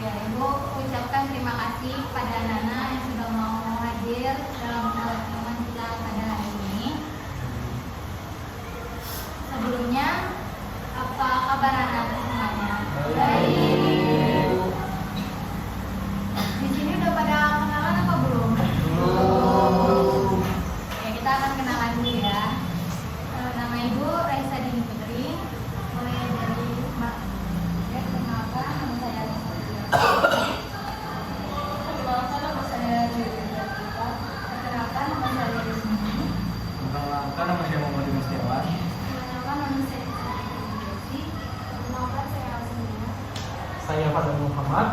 Ya, Ibu ucapkan terima kasih kepada anak-anak yang sudah mau hadir dalam pertemuan kita pada hari ini. Sebelumnya, apa kabar anak-anak semuanya? Baik. Di sini udah pada kenalan apa belum? Belum. Ya, kita akan kenalan dulu ya. Nama Ibu Raisa Dini Putri. Mulai dari Mbak. Ya, kenalkan nama saya. Perkenalkan nama saya Rizmi. Perkenalkan nama saya Muhammad Dimas Setiawan. Perkenalkan nama saya Desi. Perkenalkan saya Alsina. Saya Fadil Muhammad.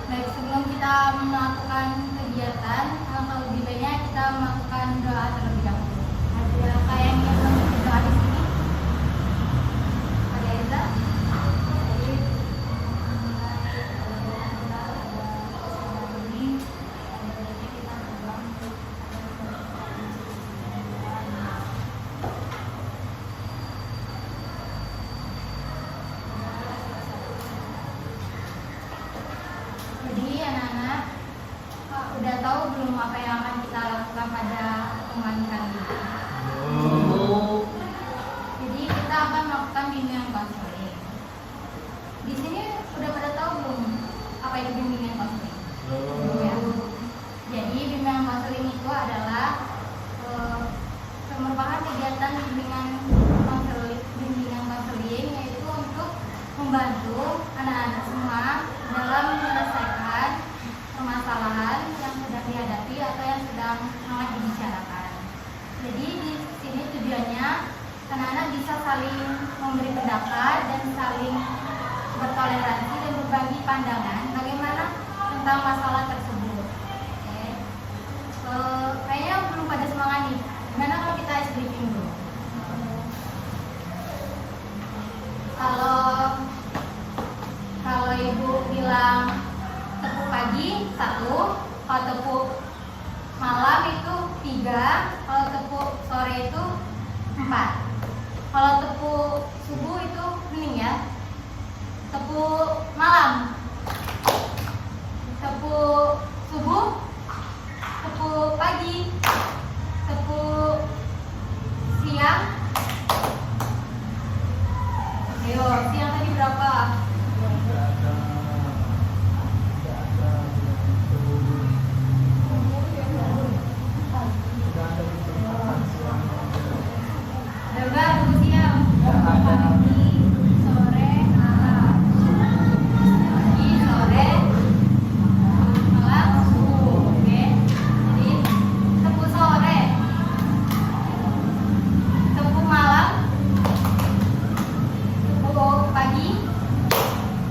Baik, sebelum kita melakukan kegiatan, alangkah lebih baiknya kita melakukan doa terlebih dahulu. Ada yang ingin memimpin doa di sini? Ada Eza? Jadi anak-anak udah tahu belum apa yang akan kita lakukan pada pertemuan kali ini? Jadi kita akan melakukan bimbingan konseling. Di sini udah pada tahu belum apa itu bimbingan konseling? Ya. Jadi bimbingan konseling itu adalah merupakan kegiatan bimbingan konseling yaitu untuk membantu anak-anak semua dalam menyelesaikan permasalahan yang sedang dihadapi atau yang sedang hangat dibicarakan. Jadi di sini tujuannya anak-anak bisa saling memberi pendapat dan saling bertoleransi dan berbagi pandangan bagaimana tentang masalah tersebut. Oke. Kayaknya belum pada semangat nih. Gimana kalau kita ice briefing dulu? Kalau Ibu bilang tepuk pagi 1, kalau tepuk malam itu 3, kalau tepuk sore itu 4. Kalau tepuk subuh itu hening ya. Tepuk malam, tepuk subuh, tepuk pagi, tepuk siang. Ayo, siang tadi berapa? Ada enggak tepuk siang? Pagi, sore, malam. Pagi, sore, malam, subuh. Oke. Jadi tepuk sore, tepuk malam, tepuk pagi,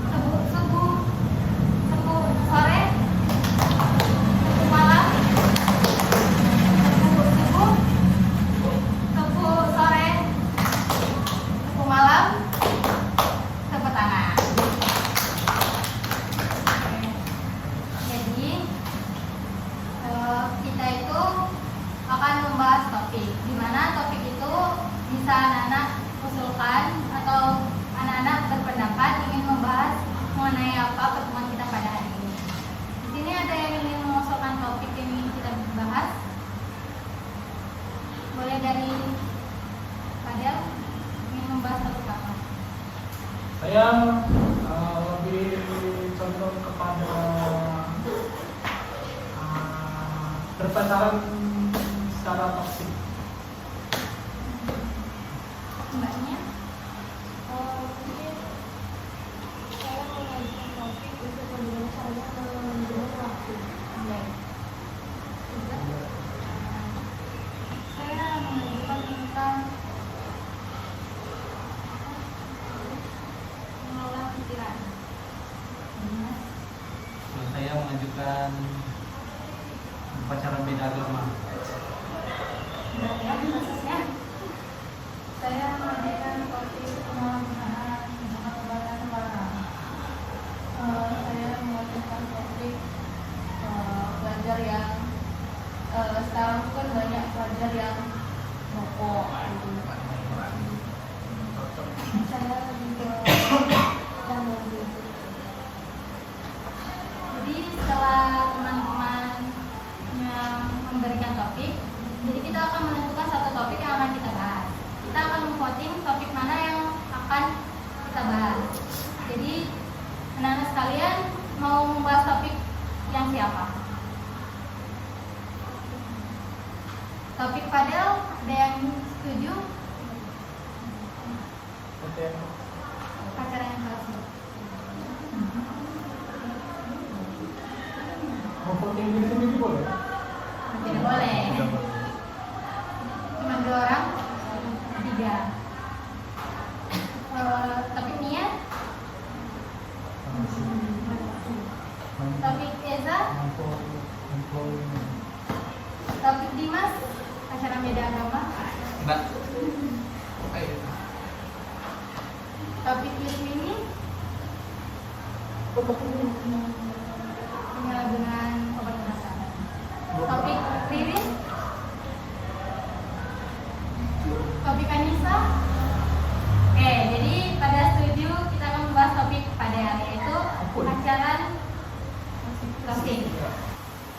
tepuk subuh, tepuk sore, tepuk malam, tepuk subuh, tepuk sore, tepuk malam, tepuk tangan. Jadi kita itu akan membahas topik, di mana topik itu bisa anak-anak usulkan atau anak-anak berpendapat ingin membahas mengenai apa pertemuan kita pada hari ini. Di sini ada yang ingin mengusulkan topik yang ingin kita bahas? Boleh dari Fadel, ingin membahas topik apa? Saya lebih condong kepada berpacaran secara toksik. Mbaknya? Mungkin saya mengajukan topik untuk bagaimana saya menggunakan waktu. Baik. Juga? Saya mengajukan tentang mengolah pikiran. Mas? Saya mengajukan pacaran beda agama. Berat ya prosesnya? Saya mengajukan topik penyalahgunaan kebebasan barang. Saya mengajukan topik pelajar yang sekarang kan banyak pelajar yang rokok. Saya lebih ke yang lebih bahas. Jadi anak-anak sekalian mau membahas topik yang siapa? Topik Fadel, ada yang setuju? Oke. Pacaran yang palsu. Mau voting di sini boleh? Tidak boleh. Cuma 2 orang? 3. Topik Nia? Topik Eza? Topik Dimas? Pacaran beda agama? Enggak. Ayo. Topik Yusmini? Penyalahgunaan obat obatan. Topik Ririn? Topik Anissa? Oke, jadi pada setuju kita akan membahas topik pada yaitu pacaran toksik.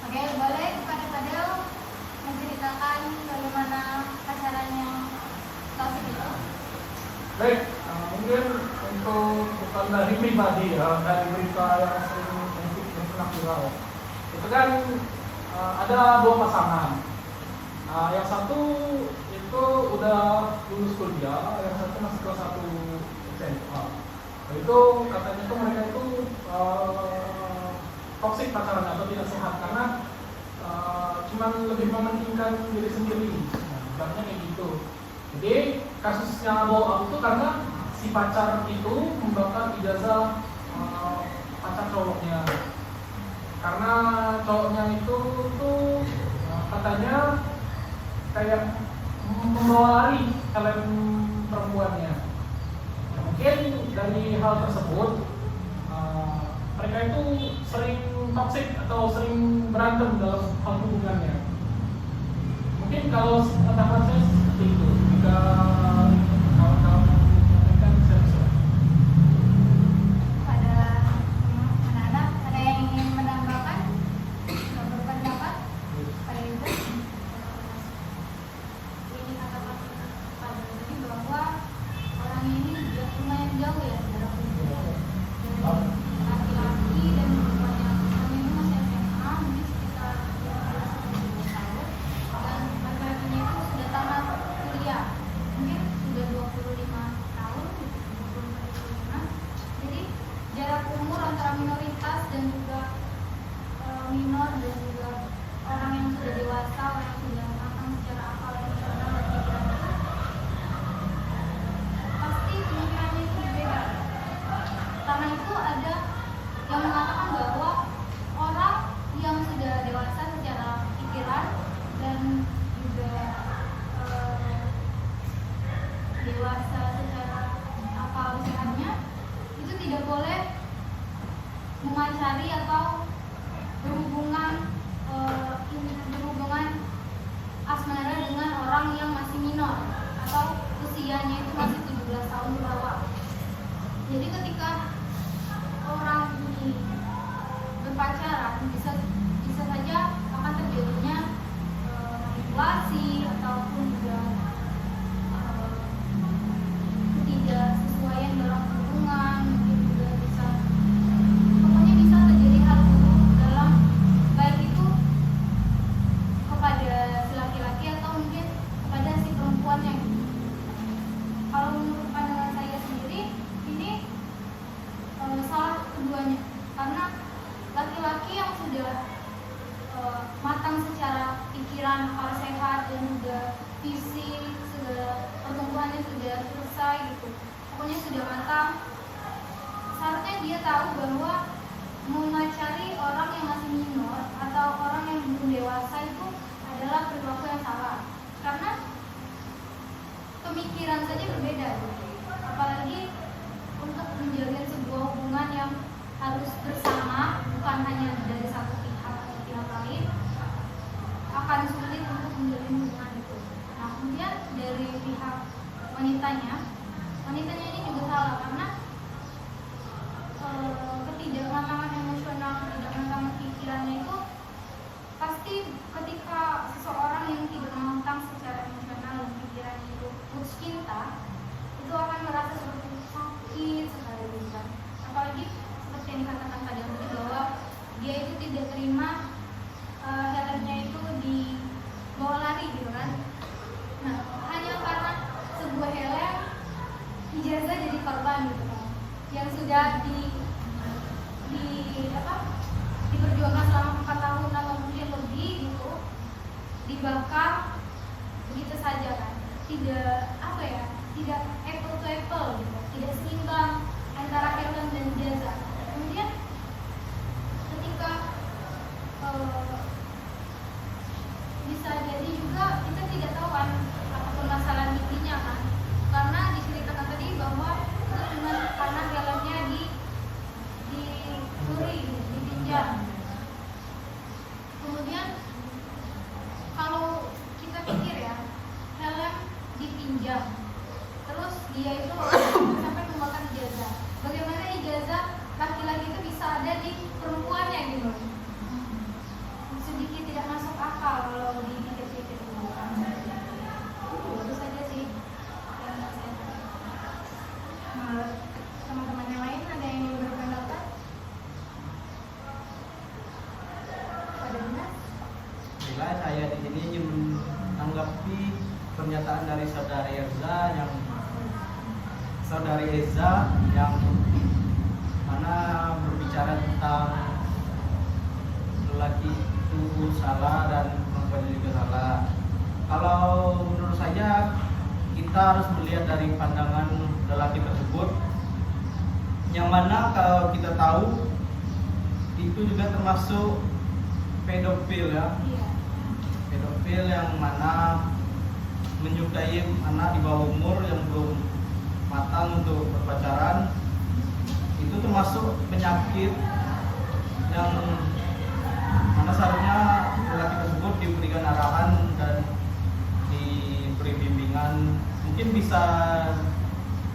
Oke, boleh kepada Fadel menceritakan bagaimana pacaran yang toksik itu? Baik, mungkin untuk bukan dari pribadi ya, dari berita yang sering yang pernah viral. Itu kan ada 2 pasangan. Yang satu itu udah lulus kuliah, yang satu masih kelas 1 SMA. Nah, itu katanya tuh mereka itu toksik pacaran atau tidak sehat karena cuman lebih mementingkan diri sendiri. Nah, kayak gitu. Jadi kasusnya blow up itu karena si pacar itu membakar ijazah pacar cowoknya. Karena cowoknya itu tuh katanya kayak membawa lari helm perempuannya. Nah, mungkin dari hal tersebut mereka itu sering toksik atau sering berantem dalam hal hubungannya. Mungkin kalau kata saya seperti itu. Jika kawan-kawan menyampaikan saya Pada anak-anak ada yang ingin menambahkan atau berpendapat pada itu? Ini kata-kata Fadel tadi bahwa orang ini sudah lumayan jauh ya dalam hubungan dari laki-laki dan perempuannya. Kami ini masih SMA, mungkin sekitar 12 tahun, dan laki-lakinya itu sudah tamat kuliah, mungkin sudah 25 tahun, 25. Jadi jarak umur antara minoritas dan juga minor dan juga orang yang sudah dewasa, orang yang sudah matang secara akal emosional dan pikiran itu pasti pemikirannya itu berbeda. Karena itu ada yang mengatakan bahwa orang yang sudah dewasa secara pikiran dan juga dewasa secara akal sehatnya itu tidak boleh memacari atau berhubungan asmara dengan orang yang masih minor atau usianya itu masih 17 tahun ke bawah. Jadi ketika orang ini berpacaran bisa saja akan terjadinya manipulasi ataupun juga ketidaksesuaian dalam hubungan, mungkin juga pokoknya bisa terjadi hal buruk dalam baik itu kepada si laki-laki atau mungkin kepada si perempuannya. Kalau menurut pandangan saya sendiri ini salah keduanya, karena laki-laki yang sudah matang secara pikiran, akal sehat dan juga fisik, sudah pertumbuhannya sudah selesai gitu, pokoknya sudah matang, seharusnya dia tahu bahwa memacari orang yang masih minor atau orang yang belum dewasa itu adalah perilaku yang salah, karena pemikiran saja berbeda gitu. Apalagi untuk menjalin sebuah hubungan yang harus bersama, bukan hanya dari satu pihak atau pihak lain, akan sulit untuk menjalin hubungan itu. Nah, kemudian dari pihak wanitanya ini juga salah, karena ketidakmatangan emosional, ketidakmatangan pikirannya itu pasti ketika seseorang yang tidak matang secara emosional dan pikirannya itu putus cinta, itu akan merasa seperti sakit sedikit sekali gitu kan. Apalagi seperti yang dikatakan tadi bahwa dia itu tidak terima helmnya itu dibawa lari gitu kan. Nah, hanya karena sebuah helm ijazah jadi korban gitu kan, yang sudah diperjuangkan selama 4 tahun atau mungkin lebih gitu, dibakar begitu saja kan. Tidak tidak apple to apple gitu, tidak seimbang antara helm dan ijazah. Kemudian ketika bisa jadi juga kita tidak tahu kan apa permasalahan intinya kan, karena diceritakan tadi bahwa itu cuma karena helmnya dicuri, dipinjam. Kemudian kalau kita pikir ya, helm dipinjam, terus dia itu sampai membakar ijazah. Bagaimana ijazah laki-laki itu bisa ada di perempuannya gitu? Sedikit tidak masuk akal kalau dipikir-pikir dulu. Itu saja sih yang saya tahu. Menurut teman-teman yang lain ada yang ingin berpendapat? Pada benar? Bila saya di sini ingin menanggapi pernyataan dari saudari Eza yang mana berbicara tentang lelaki itu salah dan perempuan juga salah. Kalau menurut saya kita harus melihat dari pandangan lelaki tersebut, yang mana kalau kita tahu itu juga termasuk pedofil ya. Iya. Pedofil yang mana menyukai anak di bawah umur yang belum matang untuk berpacaran, itu termasuk penyakit yang mana seharusnya lelaki tersebut diberikan arahan dan diberi bimbingan. Mungkin bisa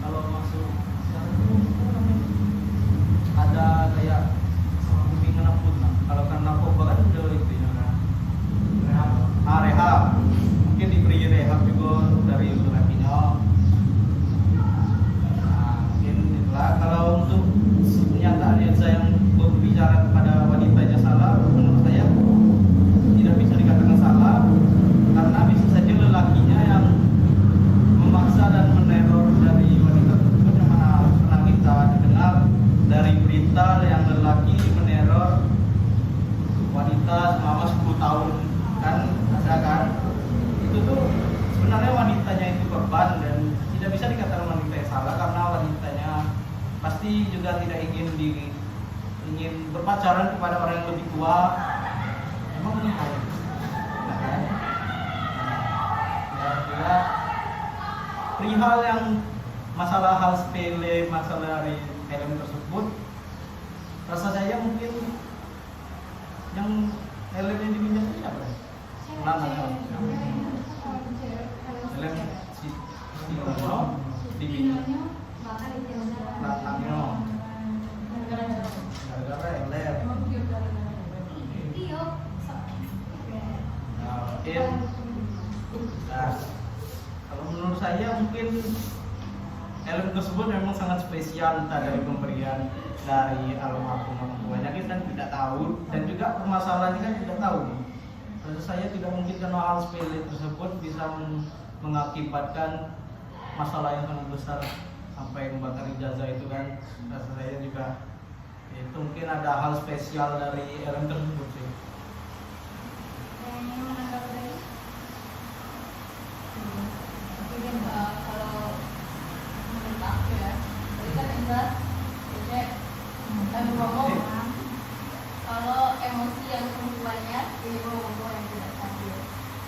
kalau masuk ada kayak bimbingan apa nah. Kalau karena narkoba kan udah itu ya kan. Rehab. Mungkin diberi rehab juga dari lelakinya. Mungkin itulah. Kalau untuk pernyataan yang saya berbicara kepada wanitanya salah, menurut saya tidak bisa dikatakan salah, karena bisa saja lelakinya yang memaksa dan meneror dari wanita tersebut, yang mana pernah kita dengar dari berita yang lelaki meneror wanita selama 10 tahun kan, ada kan. Itu tuh sebenarnya wanitanya itu korban dan tidak bisa dikatakan wanita yang salah, karena wanitanya pasti juga tidak ingin berpacaran kepada orang yang lebih tua. Emang ini hal kan? Ya, perihal yang masalah hal sepele, masalah dari film tersebut, rasa saya mungkin yang helm yang dipinjam itu siapa? Namanya helm si dipinjam belakangnya gara-gara helm. Nah, kalau menurut saya mungkin helm tersebut memang sangat spesial, entah dari pemberian dari almarhum orang tuanya kita tidak tahu, dan juga permasalahannya kan tidak tahu. Menurut saya tidak mungkin karena hal sepele tersebut bisa mengakibatkan masalah yang sangat besar sampai membakar ijazah itu kan. Rasa saya juga itu mungkin ada hal spesial dari helm tersebut sih. Yang menanggapi tadi? Mungkin kalau menurut aku ya, tadi kan Indra tadi ngomong kalau emosi yang perempuannya ini ngomong yang tidak stabil.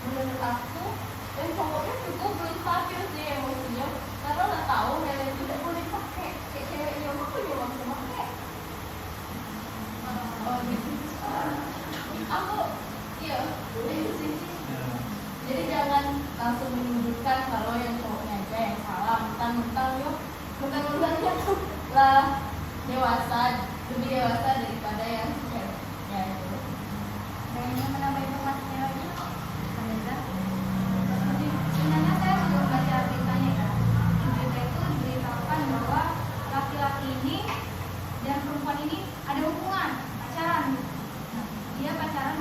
Menurut aku dan cowoknya juga belum stabil sih emosinya, karena nggak tahu yang tidak boleh pakai, kayak ceweknya aku juga nggak bisa pakai. Oh gitu. Aku iya itu sih. Jadi jangan langsung menyebutkan kalau yang cowoknya aja yang salah, mentang-mentang yuk, mentang-mentangnya tuh lah dewasa, lebih dewasa daripada yang ceweknya itu. Dan yang menambah informasinya lagi, sebenarnya saya belum baca beritanya kan. Berita itu diberitakan bahwa laki ini dan perempuan ini ada hubungan pacaran. Nah, dia pacaran,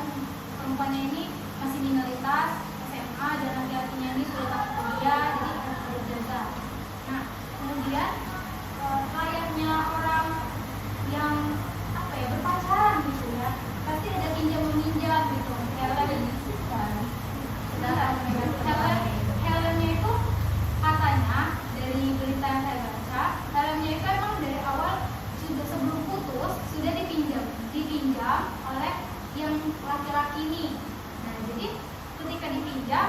perempuannya ini masih minoritas SMA dan laki-lakinya ini sudah tamat kuliah, jadi harus berjasa. Nah, kemudian layaknya orang yang berpacaran gitu ya, pasti ada pinjam meminjam gitu. Helmnya itu katanya dari berita yang saya baca, helmnya itu emang dari awal sudah sebelum putus sudah dipinjam oleh yang laki-laki ini. Nah, jadi ketika dipinjam,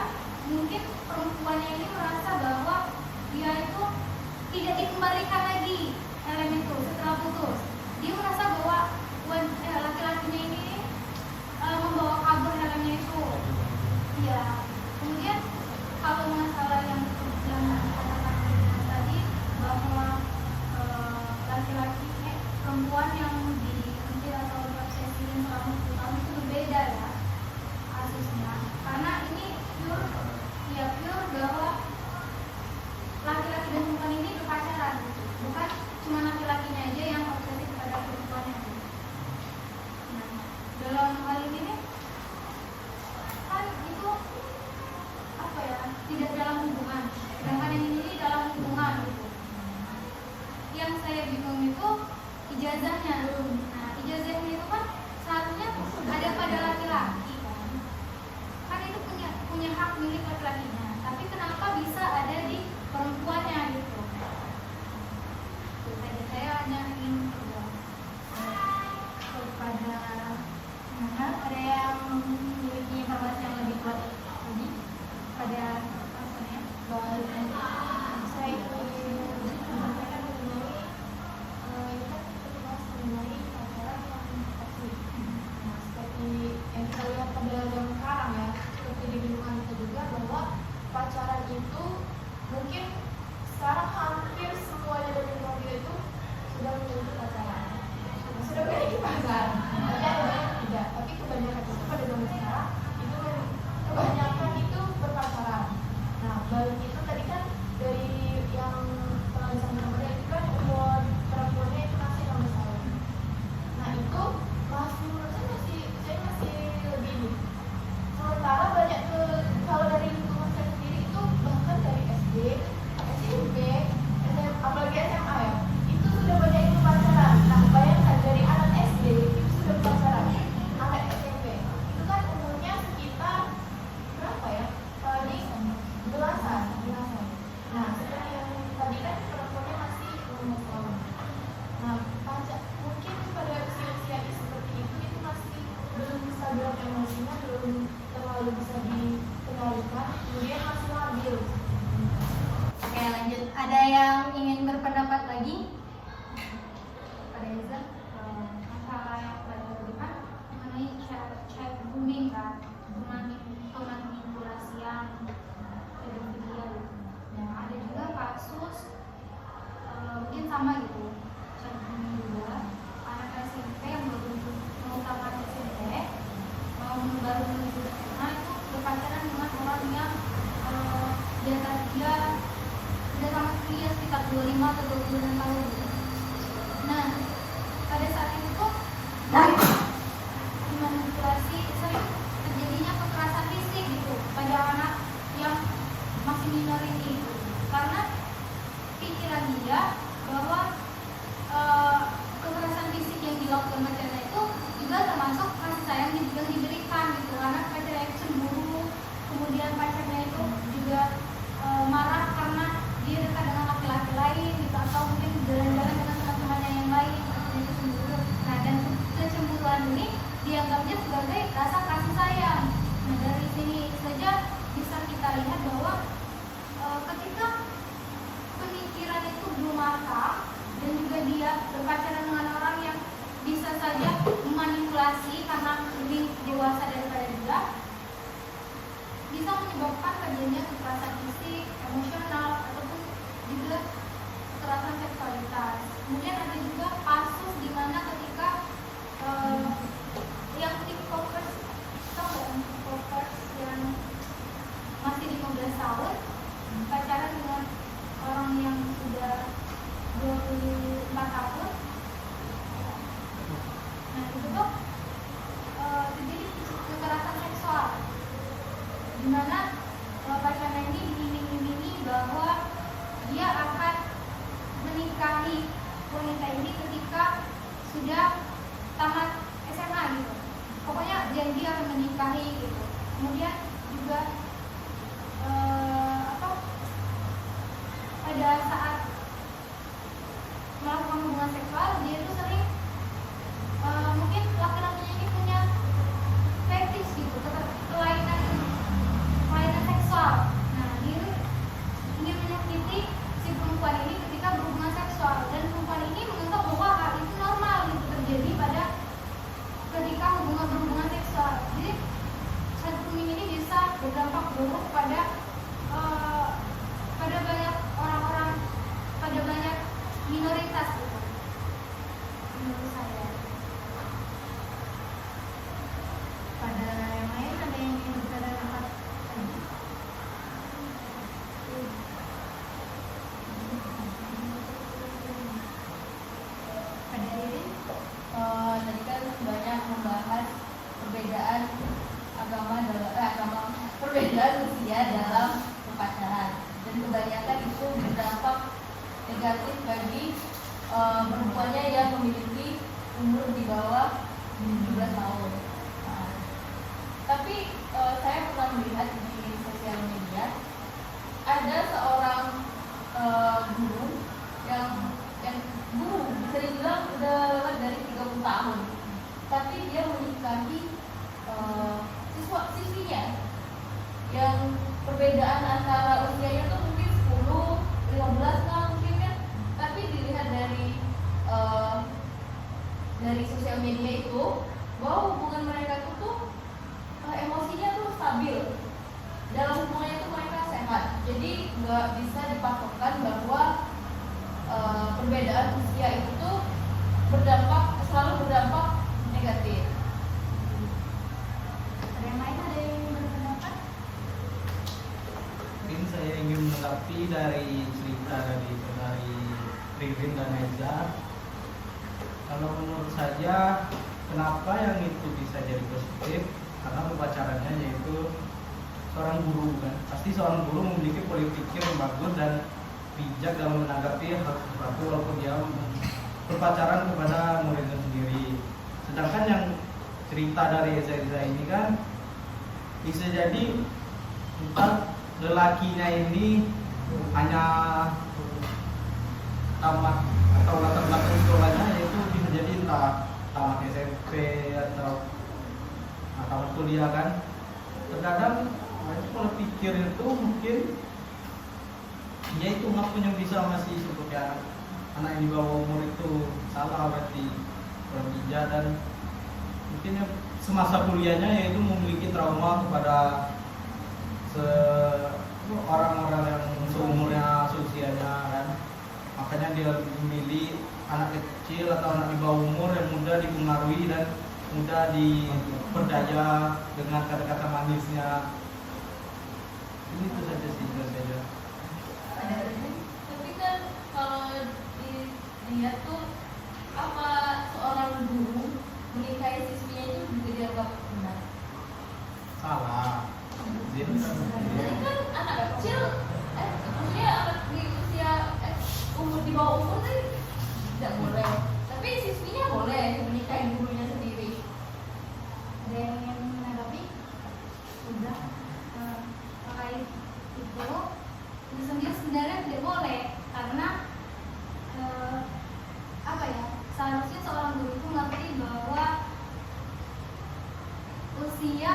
mungkin perempuannya ini merasa bahwa dia itu tidak dikembalikan lagi helm itu setelah putus. Dia merasa bahwa laki-lakinya ini membawa kabur helmnya itu. Ya, kemudian kalau masalah yang dikatakan tadi bahwa perempuan yang diinjil atau diobsesiin selama 10 tahun itu berbeda ya kasusnya, karena ini pure bahwa laki-laki dan perempuan ini berpacaran gitu. Bukan cuma laki-lakinya aja yang obsesi kepada perempuannya. Nah, dalam hal ini kan itu tidak dalam hubungan, sedangkan yang ini dalam hubungan gitu. Yang saya bingung itu ijazahnya. Nah, ijazahnya itu kan seharusnya ada pada laki-laki kan itu punya hak milik laki-lakinya, tapi kenapa bisa ada di perempuannya gitu. Tadi saya hanya ingin kepada ada yang memiliki informasi yang lebih kuat lagi pada maksudnya bahwa saya menyampaikan mengenai acara yang toksik. Nah, seperti yang kita lihat pada zaman sekarang ya, seperti di lingkungan kita juga, bahwa pacaran itu mungkin sekarang hampir semuanya dari lingkungan kita itu sudah memiliki pacaran, sudah memiliki pasangan. Tapi ada banyak tidak, tapi kebanyakan itu pada zaman sekarang itu kebanyakan itu berpacaran. Nah, balik itu tadi kan dari yang telah disampaikan itu kan umur perempuannya itu masih 16 tahun. Nah, itu masih menurut saya masih lebih nih. Sementara banyak kalau dari lingkungan saya sendiri itu bahkan dari SD, SMP, apalagi SMA ya, itu sudah banyak yang pacaran. Nah, bayangkan dari anak SD itu sudah pacaran, anak SMP itu kan umurnya sekitar berapa ya? Paling belasan. Nah, seperti yang tadi kan perempuannya masih 16 tahun. Nah, mungkin pada usia-usia seperti itu masih belum bisa bilang emosinya, belum terlalu bisa dikendalikan, kemudian masih labil. Oke, lanjut. Ada yang ingin berpendapat lagi? Pada Iza, masalah yang pada beriman mengenai child grooming kan, pemanipulasian pedofilia. Nah, ada juga kasus mungkin sama gitu, child grooming juga, anak SMP yang mau tamat SMP, baru menuju SMA itu berpacaran dengan orang yang di atas dia sudah tamat kuliah sekitar 25 atau 26 tahun gitu. Nah, pada saat itu tuh dimanipulasi, terjadinya kekerasan fisik gitu pada anak yang masih minor ini, karena pikiran dia bahwa kekerasan fisik yang dilakukan pacarnya itu juga termasuk kasih sayang yang diberikan gitu, karena pacarnya itu cemburu, kemudian pacarnya itu juga marah karena dia dekat dengan laki-laki lain gitu, atau mungkin jalan-jalan dengan teman-temannya yang lain, pacarnya itu cemburu. Nah, dan kecemburuan ini dianggapnya sebagai rasa kasih sayang. Nah, dari sini saja bisa kita lihat bahwa ketika pemikiran itu belum matang dan juga dia berpacaran dengan orang yang bisa saja memanipulasi karena lebih dewasa daripada dia, bisa menyebabkan terjadinya kekerasan fisik, emosional, ataupun juga kekerasan seksualitas. Kemudian ada juga kasus di mana ketika yang tiktokers yang masih 15 tahun pacaran dengan orang yang sudah 24 tahun terjadi kekerasan seksual, di mana pacarnya ini diiming-imingi bahwa dia akan menikahi wanita ini ketika sudah tamat SMA gitu. Pokoknya janji akan menikahi gitu. Kemudian juga pada saat melakukan hubungan seksual dia itu sering mungkin laki-lakinya ini punya fetish gitu, kelainan seksual. Nah, dia ingin menyakiti si perempuan ini ketika berhubungan seksual, dan perempuan ini menganggap bahwa hal itu normal gitu terjadi pada ketika berhubungan seksual. Jadi satu grooming ini bisa berdampak buruk pada banyak orang-orang, pada banyak minoritas gitu, menurut saya. Pada yang lain ada yang ingin berkata tempat tadi? Pada Ririn? Tadi kan banyak membahas perbedaan perbedaan usia dalam berpacaran, dan kebanyakan itu berdampak negatif bagi perempuannya yang memiliki umur di bawah 17 tahun. Tapi saya pernah melihat di sosial media ada seorang guru yang guru bisa dibilang udah lewat dari 30 tahun, tapi dia menikahi siswinya yang perbedaan antara usianya tuh mungkin 10-15 tahun mungkin kan, tapi dilihat dari sosial media itu bahwa hubungan mereka itu tuh emosinya tuh stabil, dalam hubungannya tuh mereka sehat, jadi nggak bisa dipatokkan bahwa perbedaan usia itu tuh selalu berdampak negatif. Ada yang lain, ada yang berpendapat? Mungkin saya ingin menanggapi dari cerita dari Ririn dan Eza. Kalau menurut saya, kenapa yang itu bisa jadi positif? Karena berpacarannya yaitu seorang guru kan. Pasti seorang guru memiliki pola pikir yang bagus dan bijak dalam menanggapi hal sesuatu walaupun dia berpacaran kepada muridnya sendiri. Sedangkan yang cerita dari Eza ini kan bisa jadi entah lelakinya ini hanya tamat atau latar belakang sekolahnya yaitu bisa jadi entah tamat SMP atau tamat kuliah kan. Terkadang pola pikir itu mungkin dia itu nggak punya bisa masih seperti anak yang di bawah umur itu salah, berarti kurang bijak, dan mungkin semasa kuliahnya yaitu memiliki trauma kepada orang-orang yang seumurnya seusianya kan. Makanya dia memilih anak kecil atau anak di bawah umur yang mudah dipengaruhi dan mudah diperdaya dengan kata-kata manisnya. Ini itu saja sih saja. Tapi kan kalau dilihat tuh apa seorang guru menikahi siswinya itu juga dianggap benar? Salah. Jadi kan anak kecil, maksudnya anak di usia umur di bawah umur kan tidak boleh, tapi siswinya boleh menikahi gurunya sendiri. Ada yang ingin menanggapi? Sudah terkait itu sendiri sebenarnya tidak boleh, karena seharusnya seorang guru itu mengerti bahwa usia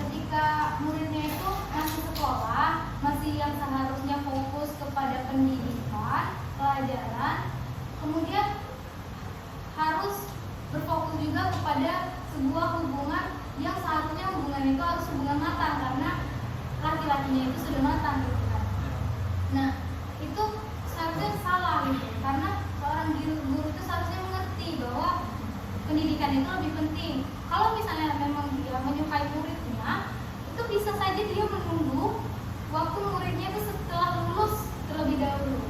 ketika muridnya itu masih sekolah, masih yang seharusnya fokus kepada pendidikan, pelajaran, kemudian harus berfokus juga kepada sebuah hubungan yang seharusnya hubungan itu harus hubungan matang, karena laki-lakinya itu sudah matang gitu kan. Nah, itu seharusnya salah gitu, karena seorang guru itu seharusnya mengerti bahwa pendidikan itu lebih penting. Kalau misalnya memang dia menyukai muridnya, itu bisa saja dia menunggu waktu muridnya itu setelah lulus terlebih dahulu,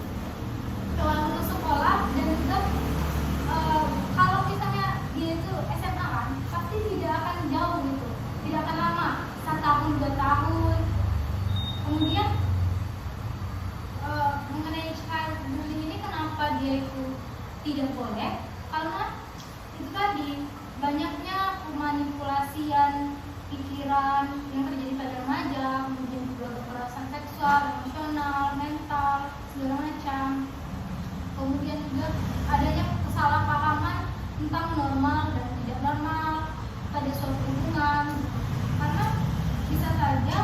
setelah lulus sekolah, dan juga jelek karena itu tadi banyaknya pemanipulasian pikiran yang terjadi pada remaja, kemudian juga kekerasan seksual, emosional, mental, segala macam. Kemudian juga adanya kesalahpahaman tentang normal dan tidak normal pada suatu hubungan, karena bisa saja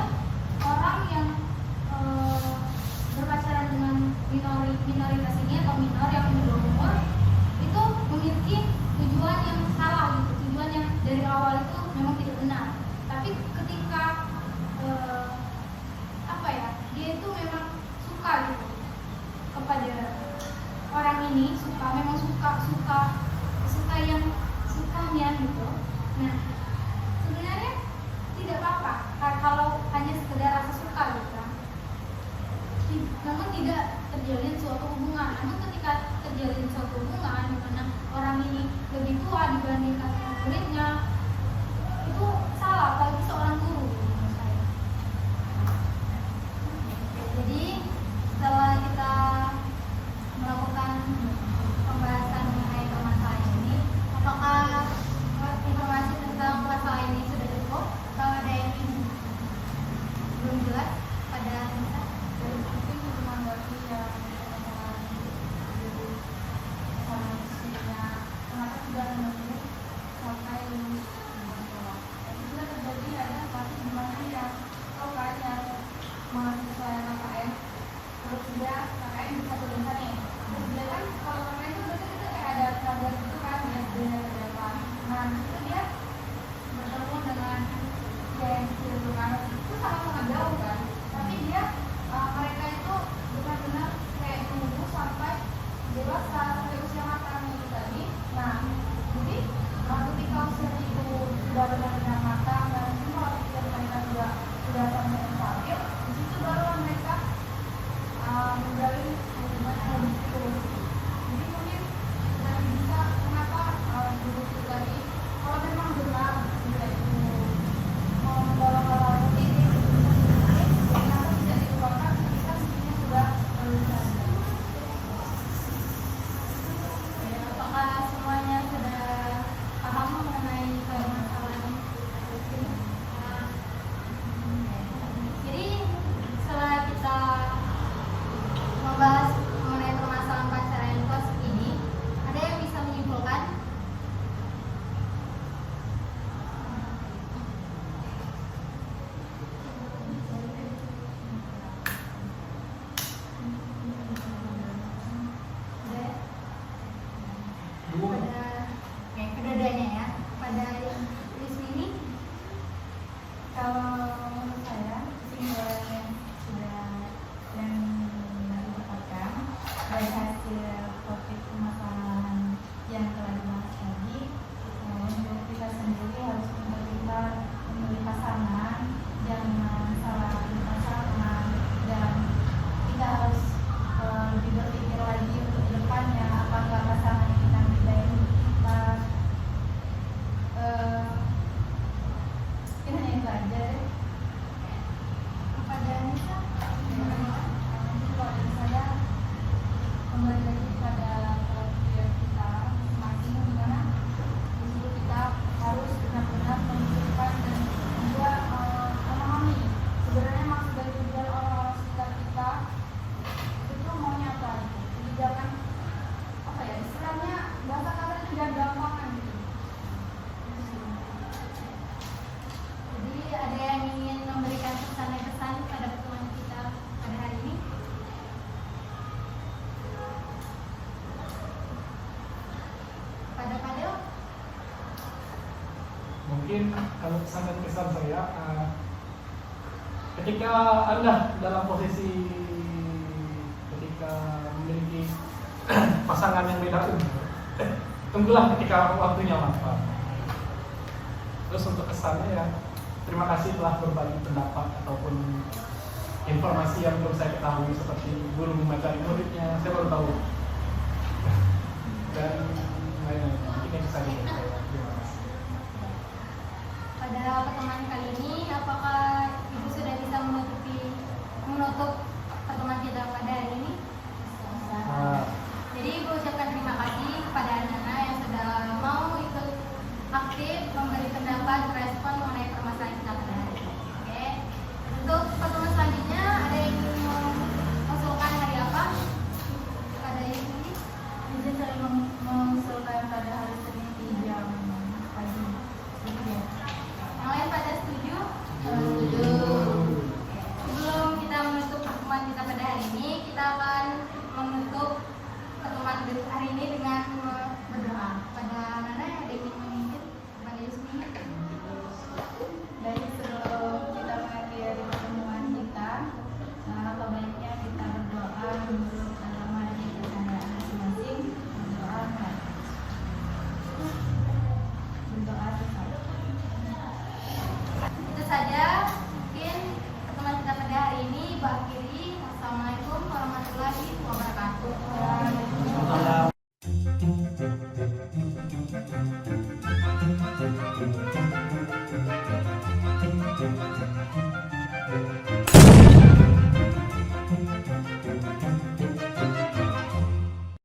orang yang berpacaran dengan minoritas ini atau minor yang di bawah umur itu memiliki tujuan yang salah gitu, tujuan yang dari awal itu memang tidak benar. Tapi ketika dia itu memang suka gitu kepada orang ini, memang suka yang sukanya gitu. Nah, sebenarnya tidak apa-apa kalau hanya sekedar rasa suka gitu kan. Namun tidak terjalin suatu hubungan. Namun ketika terjalin suatu hubungan di mana orang ini lebih tua dibandingkan muridnya, itu salah bagi seorang guru menurut saya. Jadi setelah kita melakukan pembahasan mengenai permasalahan ini, apakah informasi tentang masalah ini sudah cukup? Atau ada yang belum jelas pada kita? Mungkin menanggapi yang solusinya kenapa sudah menunggu sampai lulus sekolah. Itu sudah terjadi ada pasti gimana yang yang mahasiswa yang KKN terus dia KKN bisa tulisan nih. Terus dia kan kalau KKN itu berarti kita kayak ada kabar gitu kan dia berdepan. Nah itu dia bertemu dengan yang itu kan itu sangat jauh kan. Tapi dia mereka itu benar-benar kayak tunggu sampai dewasa, sampai usia matang itu tadi. Nah, jadi ketika usia itu sudah benar-benar matang dan semua pikir mereka sudah sampai stabil, di situ baru mereka menjalin hubungan yang lebih serius. Jadi mungkin dari bisa kenapa guru itu tadi kalau memang benar dia itu mau mendorong hal ini, kenapa bisa dilupakan ketika sebenarnya sudah lulusan. Apakah semuanya sudah paham mengenai permasalahan ini? Jadi setelah kita membahas mengenai permasalahan pacaran kos ini, ada yang bisa menyimpulkan? Kedua-duanya ya. Pada Wismi ini, Kalau menurut saya kesimpulan yang sudah yang didapatkan dari hasil topik permasalahan yang telah dibahas tadi, menurut kita sendiri harus pintar-pintar memilih pasangan, jangan salah pilih pasangan, dan kita harus lebih berpikir lagi untuk depannya apakah pasangan yang kita pilih kita mungkin hanya itu aja deh. Kepada Nisa, kalau dari saya kembali lagi pada topik kita masing-masing, dimana disitu kita harus benar-benar menunjukkan dan juga memahami sebenarnya maksud dari tujuan orang-orang sekitar kita itu maunya apa gitu. Jadi jangan istilahnya bahasa kasar itu jangan gampangan gitu. jadi ada yang ingin memberikan pesan-pesan pada pertemuan kita pada hari ini? Pada Kadel? Mungkin kalau pesan dan kesan saya, ketika Anda dalam posisi ketika memiliki pasangan yang beda umur, tunggulah ketika waktunya matang. Terus untuk kesannya ya, terima kasih telah berbagi pendapat ataupun informasi yang belum saya ketahui, seperti guru memacari muridnya, saya baru tahu. Dan